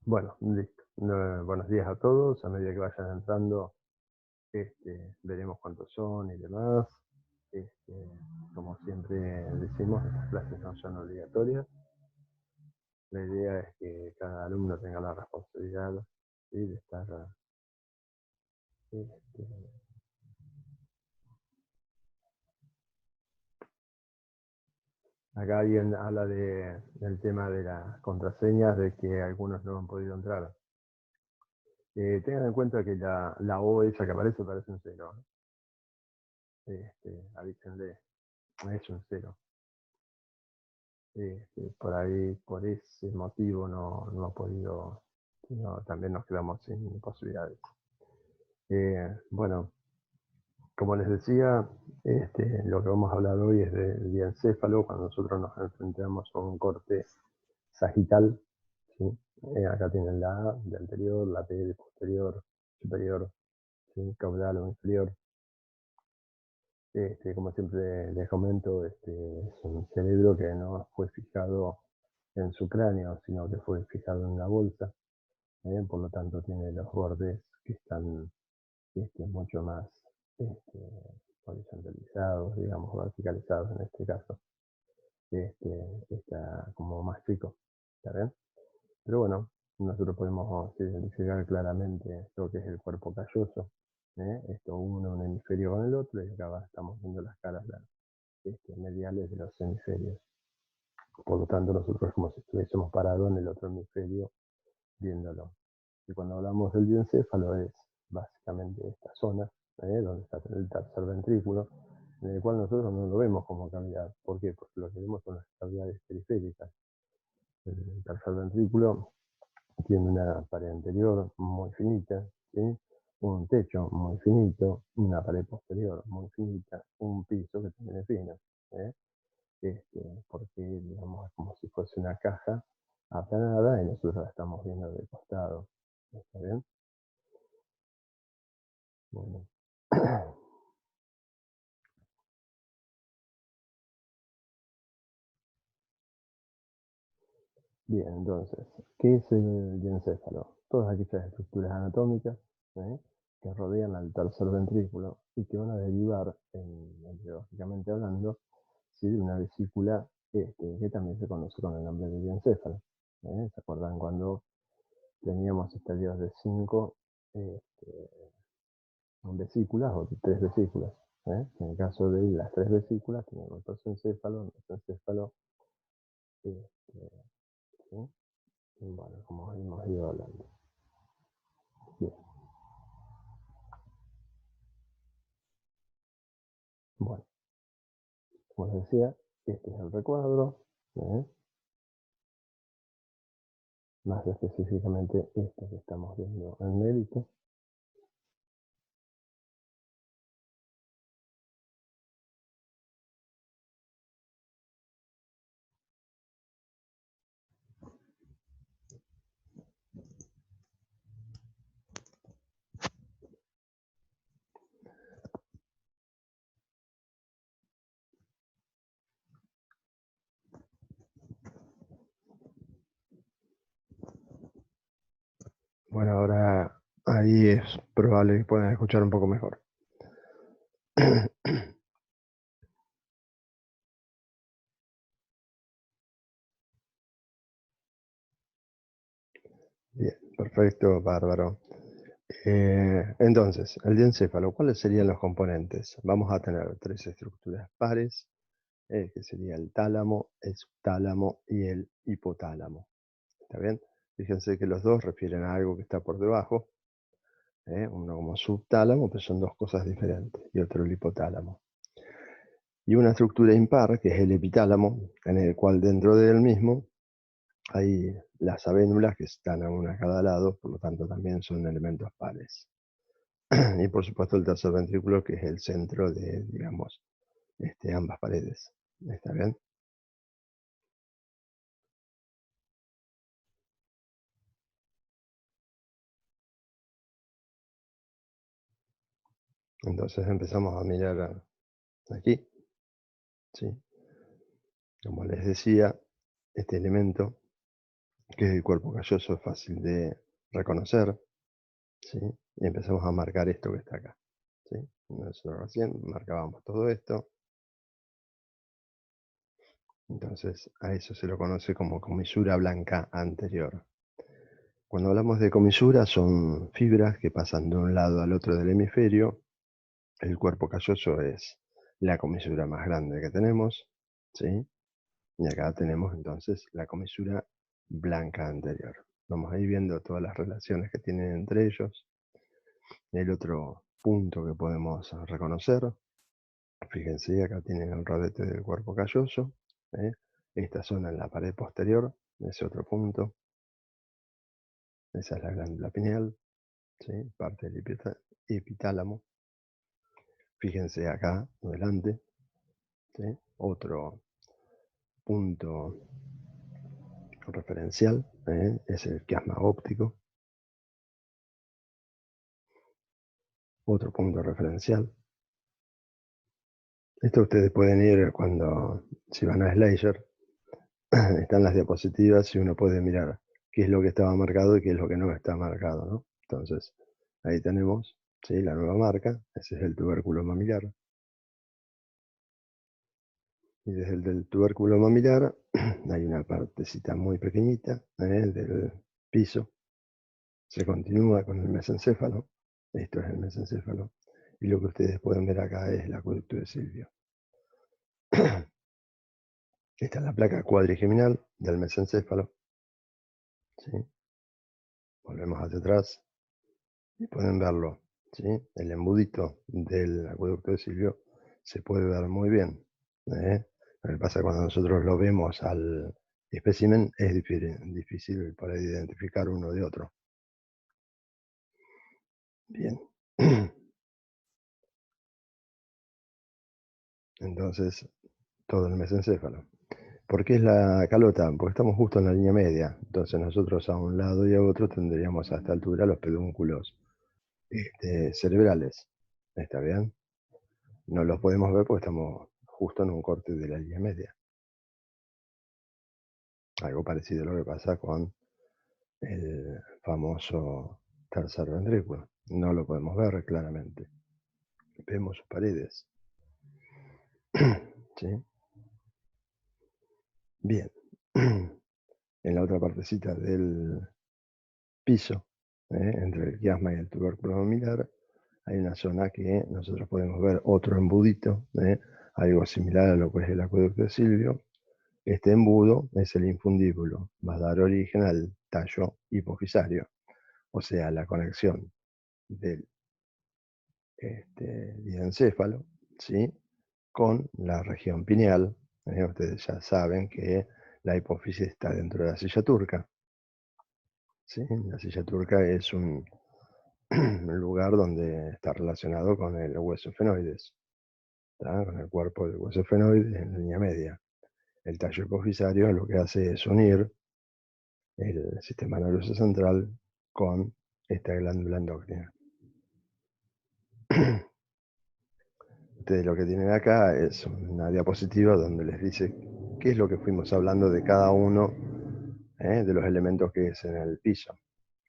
Bueno, listo. Buenos días a todos. A medida que vayan entrando, veremos cuántos son y demás. Este, Como siempre decimos, estas clases no son obligatorias. La idea es que cada alumno tenga la responsabilidad, ¿sí?, de estar. este, Acá alguien habla del tema de las contraseñas, de que algunos no han podido entrar. Tengan en cuenta que la O esa que parece un cero, ¿no? Avísenle, es un cero. Por ahí, por ese motivo no ha podido, también nos quedamos sin posibilidades. Bueno, como les decía, lo que vamos a hablar hoy es del diencéfalo, cuando nosotros nos enfrentamos a un corte sagital, ¿sí? Acá tienen la A de anterior, la P de posterior, superior, ¿sí?, caudal o inferior. Como siempre les comento, es un cerebro que no fue fijado en su cráneo, sino que fue fijado en una bolsa. Por lo tanto tiene los bordes que están mucho más este, horizontalizados, digamos, verticalizados en este caso. Está como más chico, ¿está bien? Pero bueno, nosotros podemos identificar claramente lo que es el cuerpo calloso. Esto uno un hemisferio con el otro, y acá estamos viendo las caras mediales de los hemisferios. Por lo tanto, nosotros es como si estuviésemos parados en el otro hemisferio viéndolo. Y cuando hablamos del diencéfalo es básicamente esta zona, donde está el tercer ventrículo, en el cual nosotros no lo vemos como cavidad. ¿Por qué? Porque lo que vemos son las cavidades periféricas. El tercer ventrículo tiene una pared anterior muy finita, ¿sí?, un techo muy finito, una pared posterior muy finita, un piso que también es fino. ¿eh? Porque digamos es como si fuese una caja aplanada y nosotros la estamos viendo de costado. ¿Está bien? Bueno. Bien, entonces, ¿qué es el diencéfalo? Todas aquellas estructuras anatómicas, ¿eh?, que rodean al tercer ventrículo y que van a derivar, biológicamente hablando, ¿sí?, de una vesícula que también se conoce con el nombre de diencéfalo. ¿Se acuerdan cuando teníamos estadios de 5 vesículas o de 3 vesículas? En el caso de las 3 vesículas tenemos el prosencéfalo, el mesencéfalo, este, ¿sí? Bueno, como hemos ido hablando. Bien. Bueno, como les decía, este es el recuadro, ¿eh? Más específicamente este que estamos viendo en negrito. Bueno, ahora ahí es probable que puedan escuchar un poco mejor. Bien, perfecto, bárbaro. Entonces, el diencéfalo, ¿cuáles serían los componentes? Vamos a tener 3 estructuras pares, que sería el tálamo, el subtálamo y el hipotálamo. ¿Está bien? Fíjense que los dos refieren a algo que está por debajo, uno como subtálamo, pero son dos cosas diferentes, y otro el hipotálamo. Y una estructura impar, que es el epitálamo, en el cual dentro del mismo hay las avénulas que están a una a cada lado, por lo tanto también son elementos pares. Y por supuesto el tercer ventrículo, que es el centro de, digamos, ambas paredes. ¿Está bien? Entonces empezamos a mirar aquí, ¿sí? Como les decía, este elemento que el cuerpo calloso es fácil de reconocer, ¿sí? Y empezamos a marcar esto que está acá, ¿sí? Nosotros recién marcábamos todo esto, entonces a eso se lo conoce como comisura blanca anterior. Cuando hablamos de comisura son fibras que pasan de un lado al otro del hemisferio. El cuerpo calloso es la comisura más grande que tenemos, ¿sí? Y acá tenemos entonces la comisura blanca anterior. Vamos a ir viendo todas las relaciones que tienen entre ellos. El otro punto que podemos reconocer, fíjense, acá tienen el rodete del cuerpo calloso, ¿eh? Esta zona en la pared posterior, ese otro punto, esa es la glándula pineal, ¿sí? Parte del epitálamo. Fíjense acá, adelante, ¿sí? Otro punto referencial, es el quiasma óptico. Otro punto referencial. Esto ustedes pueden ir cuando, si van a Slayer, están las diapositivas y uno puede mirar qué es lo que estaba marcado y qué es lo que no está marcado, ¿no? Entonces, ahí tenemos, ¿sí? La nueva marca, ese es el tubérculo mamilar. Y desde el del tubérculo mamilar hay una partecita muy pequeñita, del piso. Se continúa con el mesencéfalo. Esto es el mesencéfalo. Y lo que ustedes pueden ver acá es el acueducto de Silvio. Esta es la placa cuadrigeminal del mesencéfalo, ¿sí? Volvemos hacia atrás y pueden verlo, ¿sí? El embudito del acueducto de Silvio se puede ver muy bien, ¿eh? Lo que pasa cuando nosotros lo vemos al espécimen es difícil para identificar uno de otro. Bien. Entonces, todo el mesencéfalo. ¿Por qué es la calota? Porque estamos justo en la línea media. Entonces nosotros a un lado y a otro tendríamos a esta altura los pedúnculos cerebrales. ¿Está bien? No los podemos ver porque estamos justo en un corte de la línea media. Algo parecido a lo que pasa con el famoso tercer ventrículo. No lo podemos ver claramente. Vemos sus paredes. ¿Sí? Bien. En la otra partecita del piso, entre el quiasma y el tubérculo mamilar, hay una zona que nosotros podemos ver otro embudito, algo similar a lo que es el acueducto de Silvio. Este embudo es el infundíbulo, va a dar origen al tallo hipofisario, o sea, la conexión del diencéfalo, ¿sí? Con la región pineal. Ustedes ya saben que la hipófisis está dentro de la silla turca, ¿sí? La silla turca es un lugar donde está relacionado con el hueso fenoides, con el cuerpo del hueso fenoides en línea media. El tallo hipofisario lo que hace es unir el sistema nervioso central con esta glándula endocrina. Ustedes lo que tienen acá es una diapositiva donde les dice qué es lo que fuimos hablando de cada uno, de los elementos que es en el piso.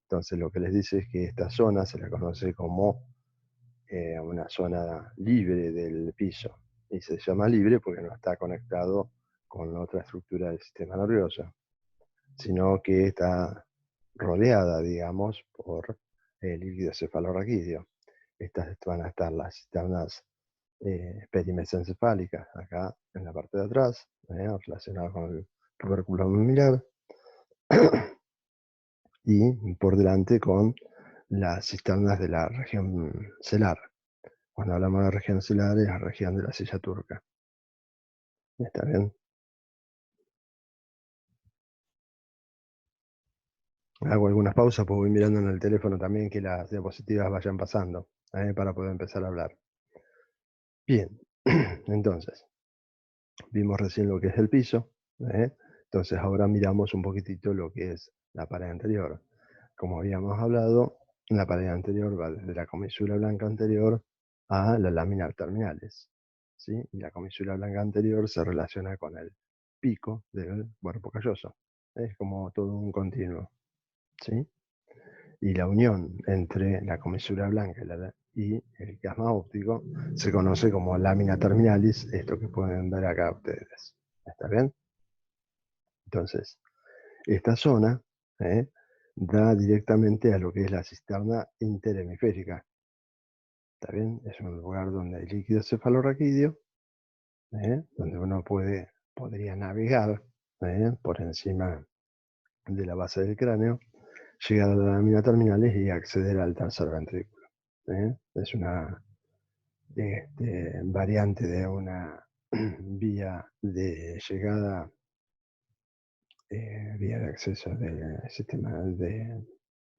Entonces lo que les dice es que esta zona se la conoce como una zona libre del piso. Y se llama libre porque no está conectado con otra estructura del sistema nervioso, sino que está rodeada, digamos, por el líquido cefalorraquídeo. Estas van a estar las cisternas perimesencefálicas acá en la parte de atrás, relacionadas con el tubérculo mamilar, y por delante con las cisternas de la región celar. Cuando hablamos de la región celar es la región de la silla turca. ¿Está bien? Hago algunas pausas porque voy mirando en el teléfono también que las diapositivas vayan pasando, para poder empezar a hablar. Bien, entonces, vimos recién lo que es el piso, entonces ahora miramos un poquitito lo que es la pared anterior. Como habíamos hablado, la pared anterior va desde la comisura blanca anterior a las láminas terminales, ¿sí? Y la comisura blanca anterior se relaciona con el pico del cuerpo calloso. Es como todo un continuo, ¿sí? Y la unión entre la comisura blanca y el chiasma óptico se conoce como lámina terminalis, esto que pueden ver acá ustedes. ¿Está bien? Entonces, esta zona ¿eh? Da directamente a lo que es la cisterna interhemisférica. ¿Está bien? Es un lugar donde hay líquido cefalorraquídeo, donde uno podría navegar por encima de la base del cráneo, llegar a la lámina terminales y acceder al tercer ventrículo. Es una variante de una vía de llegada, vía de acceso del sistema de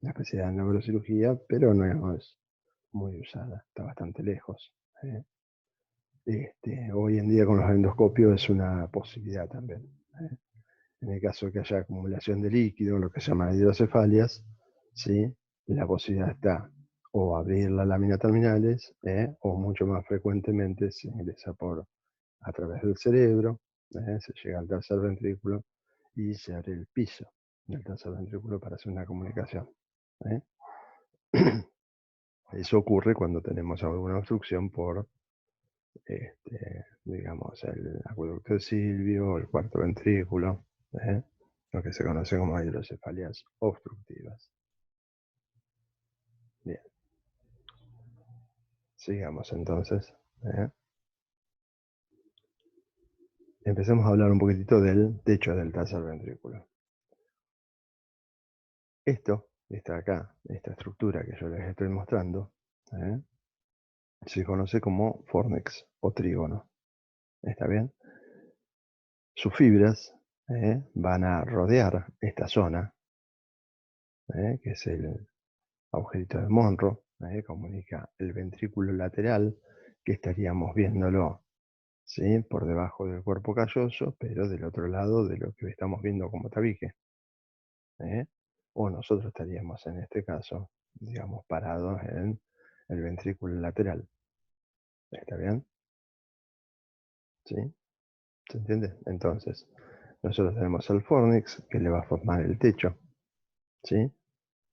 la especialidad de neurocirugía, pero no es muy usada, está bastante lejos. ¿eh? Hoy en día con los endoscopios es una posibilidad también. ¿eh? En el caso de que haya acumulación de líquido, lo que se llama hidrocefalias, ¿sí? La posibilidad está o abrir las láminas terminales, o mucho más frecuentemente se ingresa a través del cerebro, se llega al tercer ventrículo y se abre el piso del tercer ventrículo para hacer una comunicación. ¿eh? Eso ocurre cuando tenemos alguna obstrucción por, digamos, el acueducto de Silvio, el cuarto ventrículo, ¿eh? Lo que se conoce como hidrocefalias obstructivas. Bien, sigamos entonces. ¿eh? Empecemos a hablar un poquitito del techo del tercer ventrículo. Esta acá, esta estructura que yo les estoy mostrando, ¿eh? se conoce como fornix o trígono. ¿Está bien? Sus fibras van a rodear esta zona, que es el agujerito de Monro, comunica el ventrículo lateral, que estaríamos viéndolo, ¿sí? Por debajo del cuerpo calloso, pero del otro lado de lo que estamos viendo como tabique. ¿eh? O nosotros estaríamos en este caso, digamos, parados en el ventrículo lateral. ¿Está bien? ¿Sí? ¿Se entiende? Entonces, nosotros tenemos el fornix que le va a formar el techo, ¿sí?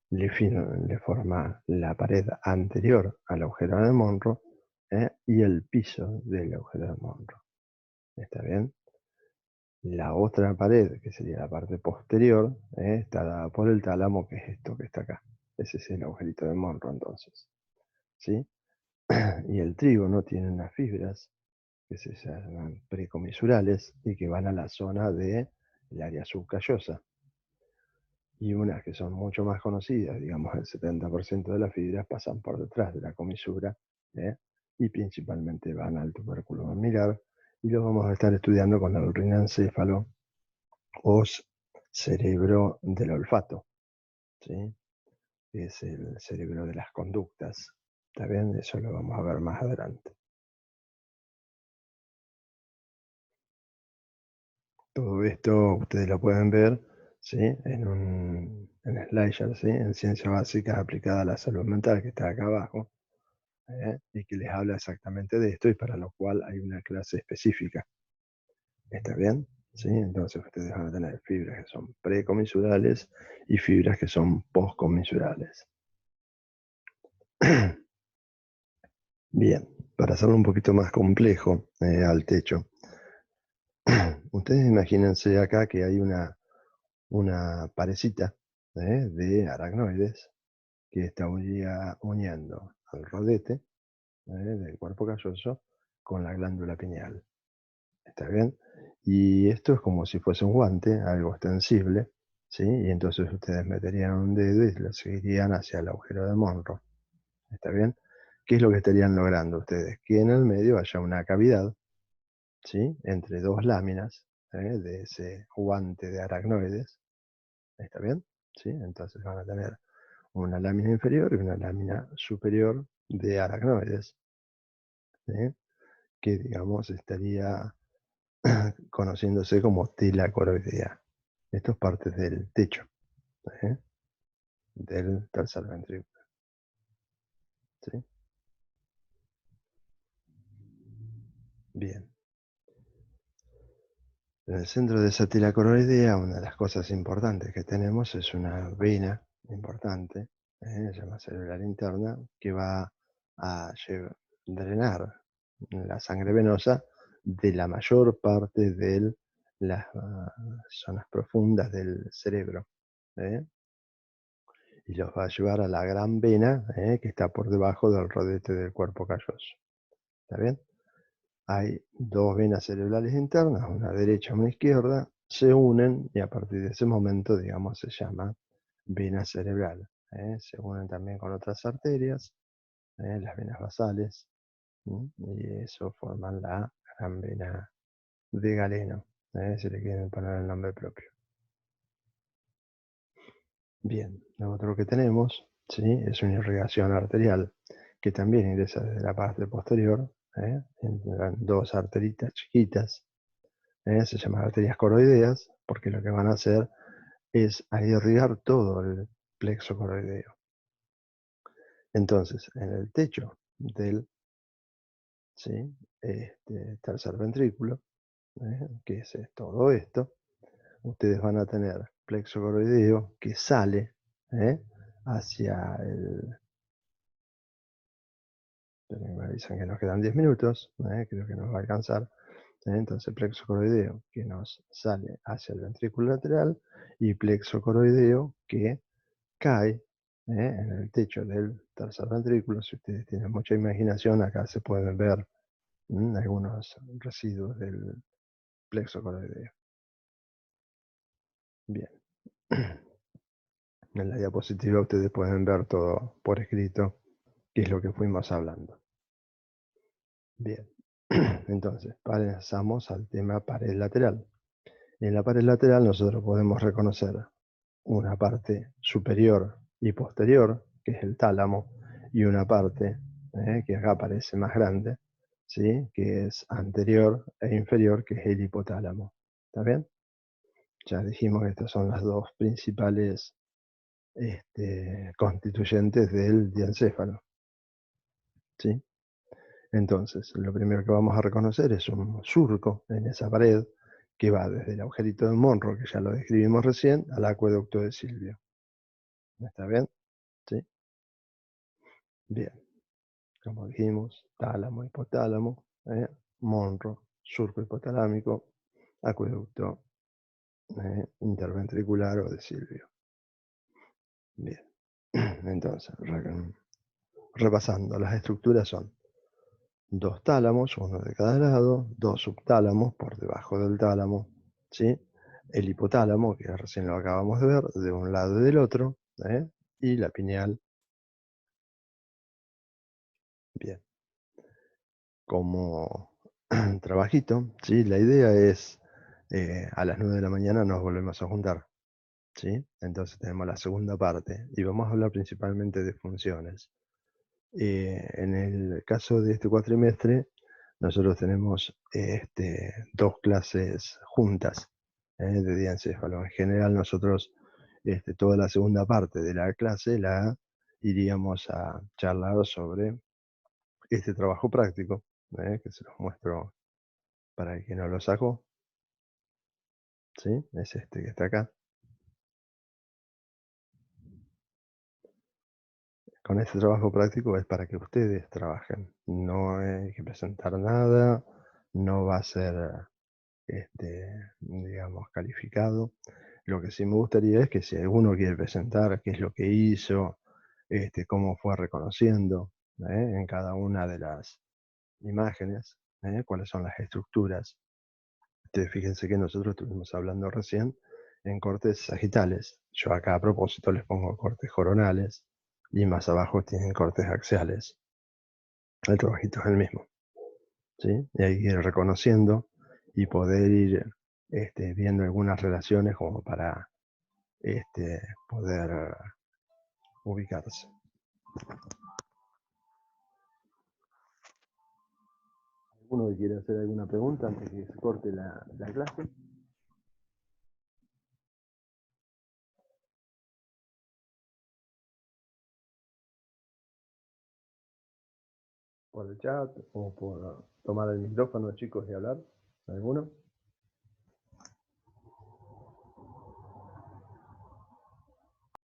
Le forma la pared anterior al agujero de Monro y el piso del agujero de Monro. ¿Está bien? La otra pared, que sería la parte posterior, está dada por el tálamo, que es esto que está acá. Ese es el agujerito de Monro, entonces. ¿Sí? Y el trígono tiene unas fibras que se llaman precomisurales y que van a la zona del área subcallosa. Y unas que son mucho más conocidas, digamos el 70% de las fibras pasan por detrás de la comisura ¿eh? Y principalmente van al tubérculo mamilar y lo vamos a estar estudiando con el rinencéfalo o cerebro del olfato, ¿sí? Es el cerebro de las conductas. ¿Está bien? Eso lo vamos a ver más adelante. Todo esto ustedes lo pueden ver, ¿sí? En Slicer, ¿sí? En Ciencia Básica Aplicada a la Salud Mental, que está acá abajo, y que les habla exactamente de esto y para lo cual hay una clase específica. ¿Está bien? ¿Sí? Entonces ustedes van a tener fibras que son precomisurales y fibras que son postcomisurales. Bien, para hacerlo un poquito más complejo al techo, ustedes imagínense acá que hay una parecita de aracnoides que está uniendo al rodete del cuerpo calloso con la glándula pineal. ¿Está bien? Y esto es como si fuese un guante, algo extensible, ¿sí? Y entonces ustedes meterían un dedo y lo seguirían hacia el agujero de Monro. ¿Está bien? ¿Qué es lo que estarían logrando ustedes? Que en el medio haya una cavidad, ¿sí? Entre dos láminas de ese guante de aracnoides. ¿Está bien? ¿Sí? Entonces van a tener una lámina inferior y una lámina superior de aracnoides, ¿sí? Que digamos estaría conociéndose como tela coroidea. Esto es parte del techo ¿eh? Del tercer ventrículo. ¿Sí? Bien. En el centro de esa tela coroidea, una de las cosas importantes que tenemos es una vena importante, se llama cerebral interna, que va a drenar la sangre venosa de la mayor parte de las zonas profundas del cerebro, ¿eh? Y los va a llevar a la gran vena, que está por debajo del rodete del cuerpo calloso. ¿Está bien? Hay dos venas cerebrales internas, una derecha y una izquierda, se unen y a partir de ese momento, digamos, se llama vena cerebral. Se unen también con otras arterias, las venas basales, y eso forman la gran vena de Galeno, si le quieren poner el nombre propio. Bien, lo otro que tenemos, ¿sí? Es una irrigación arterial que también ingresa desde la parte posterior, en dos arteritas chiquitas, se llaman arterias coroideas, porque lo que van a hacer es a irrigar todo el plexo coroideo. Entonces, en el techo del, ¿sí? Tercer ventrículo, que es todo esto, ustedes van a tener plexo coroideo que sale, hacia el... Me avisan que nos quedan 10 minutos, creo que nos va a alcanzar. Entonces, plexo coroideo que nos sale hacia el ventrículo lateral y plexo coroideo que cae, en el techo del tercer ventrículo. Si ustedes tienen mucha imaginación, acá se pueden ver algunos residuos del plexo coroideo. Bien. En la diapositiva ustedes pueden ver todo por escrito, qué es lo que fuimos hablando. Bien. Entonces, pasamos al tema pared lateral. En la pared lateral nosotros podemos reconocer una parte superior y posterior, que es el tálamo, y una parte, que acá parece más grande, ¿sí? Que es anterior e inferior, que es el hipotálamo. ¿Está bien? Ya dijimos que estas son las dos principales constituyentes del diencéfalo, ¿sí? Entonces, lo primero que vamos a reconocer es un surco en esa pared que va desde el agujerito de Monro, que ya lo describimos recién, al acueducto de Silvio. ¿Está bien? ¿Sí? Bien. Como dijimos, tálamo, hipotálamo, Monro, surco hipotalámico, acueducto interventricular o de Silvio. Bien. Entonces, repasando, las estructuras son dos tálamos, uno de cada lado, dos subtálamos por debajo del tálamo, ¿sí? El hipotálamo, que recién lo acabamos de ver, de un lado y del otro, y la pineal. Bien. Como trabajito, ¿sí? La idea es, a las 9 de la mañana nos volvemos a juntar, ¿sí? Entonces tenemos la segunda parte y vamos a hablar principalmente de funciones. En el caso de este cuatrimestre, nosotros tenemos dos clases juntas, de diencéfalo. En general, nosotros toda la segunda parte de la clase la iríamos a charlar sobre este trabajo práctico, que se los muestro para el que no lo sacó, ¿sí? Es este que está acá. Con este trabajo práctico es para que ustedes trabajen. No hay que presentar nada, no va a ser digamos, calificado. Lo que sí me gustaría es que si alguno quiere presentar qué es lo que hizo, cómo fue reconociendo, en cada una de las imágenes, cuáles son las estructuras. Fíjense que nosotros estuvimos hablando recién en cortes sagitales. Yo acá a propósito les pongo cortes coronales y más abajo tienen cortes axiales. El trabajito es el mismo, ¿sí? Y hay que ir reconociendo y poder ir viendo algunas relaciones como para poder ubicarse. ¿Alguno que quiere hacer alguna pregunta antes que se corte la clase? ¿Por el chat o por tomar el micrófono, chicos, y hablar? ¿Alguno?